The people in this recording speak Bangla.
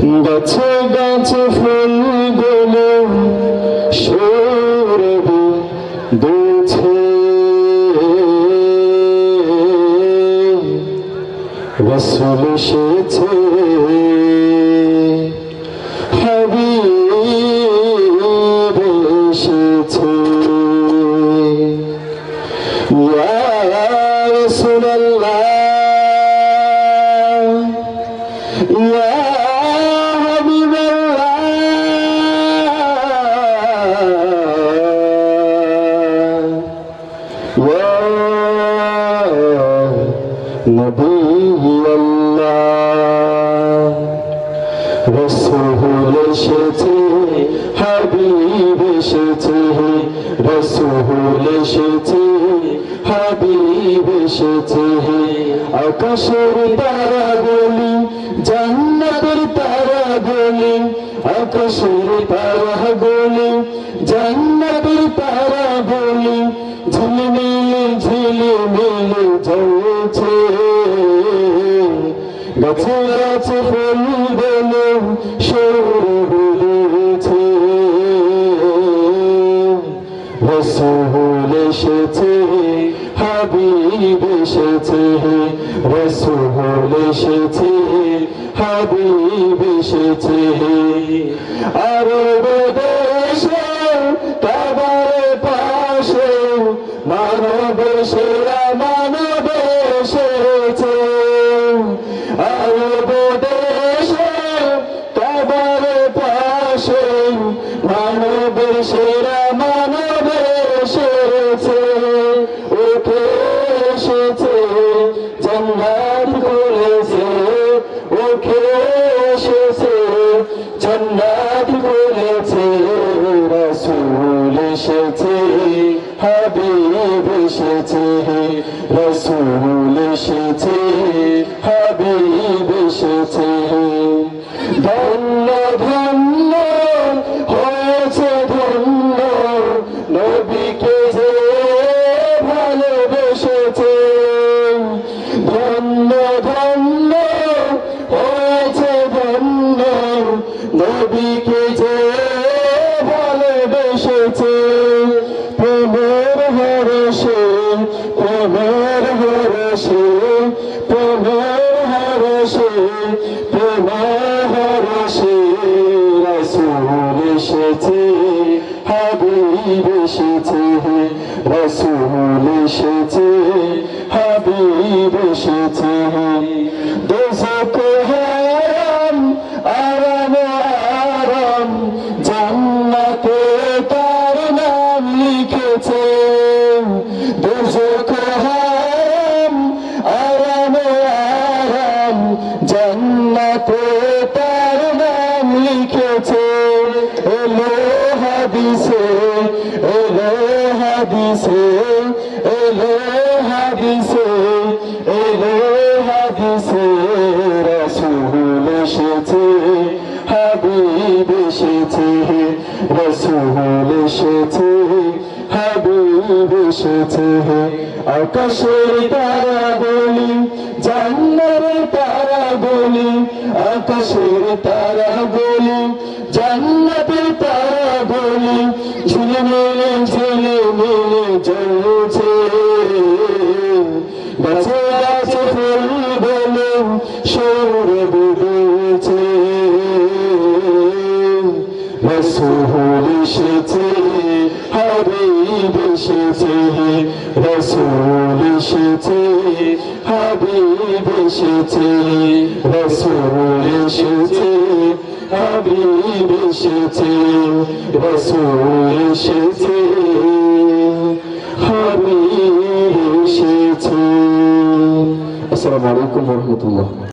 গাছে গাছে ফুলগুলো সৌরভ দুলছে, রাসূল এসেছে, হাবিব এসেছে। ইয়া রাসূলুল্লাহ, ইয়া হাবিবাল্লাহ, ইয়া নবিয়াল্লাহ। রাসূল এসেছে, হাবিব এসেছে, রাসূল এসেছে, হাবিব এসেছে। আকাশের তারাগুলি জান্নাতের তারাগুলি, আকাশের তারাগুলি জান্নাতের তারাগুলি ঝিলমিলে ঝিলমিলে জ্বলছে। গাছে গাছে ফুলগুলো সৌরভ দুলছে, রাসূল এসেছে, হাবিব এসেছে, রাসূল এসেছে, হাবিব এসেছে। আরব দেশে কাবার পাশে মানবের সেরা মানব এসেছে। আরব দেশে কাবার পাশে মানবের সেরা মানব এসেছে। ওকে এসেছে, জান্নাত করেছে, ওকে এসেছে, জান্নাত করেছে। রাসূল এসেছে, হাবিব এসেছে, রাসূল এসেছে, হাবিব এসেছে। ধন্য ধন্য হয়েছে ধন্য নবীকে যে ভালোবেসেছে। ধন্য ধন্য হয়েছে ধন্য নবীকে যে ভালোবেসেছে। প্রেমের হরষে, প্রেমের হরষে, প্রেমের হরষে, প্রেমের হরষে। রাসূল এসেছে, হাবিব এসেছে, রাসূল এসেছে, হাবিব এসেছে। দোজখ হারাম আরাম আরাম, জান্নাতে তার নাম লিখেছে। দোজখ হারাম আরাম আরাম, জান্নাতে তার নাম লিখেছে। এলো হাদিসে, এলো হাদিসে, এলো হাদিসে, এলো হাদিসে। রাসূল এসেছে, হাবিব এসেছে, রাসূল এসেছে, হাবিব এসেছে। আকাশের তারাগুলি জান্নাতের তারাগুলি, আকাশের তারাগুলি জান্নাতের তারাগুলি ঝিলমিলে ঝিলমিলে জ্বলছে। গাছে গাছে ফুলগুলো সৌরভ দুলছে, রাসূল এসেছে, হাবিব এসেছে, রাসূল এসেছে, হাবিব এসেছে, রাসূল এসেছে, হাবিব এসেছে, রাসূল এসেছে, হাবিব এসেছে। আসসালামু আলাইকুম ওয়া রাহমাতুল্লাহ।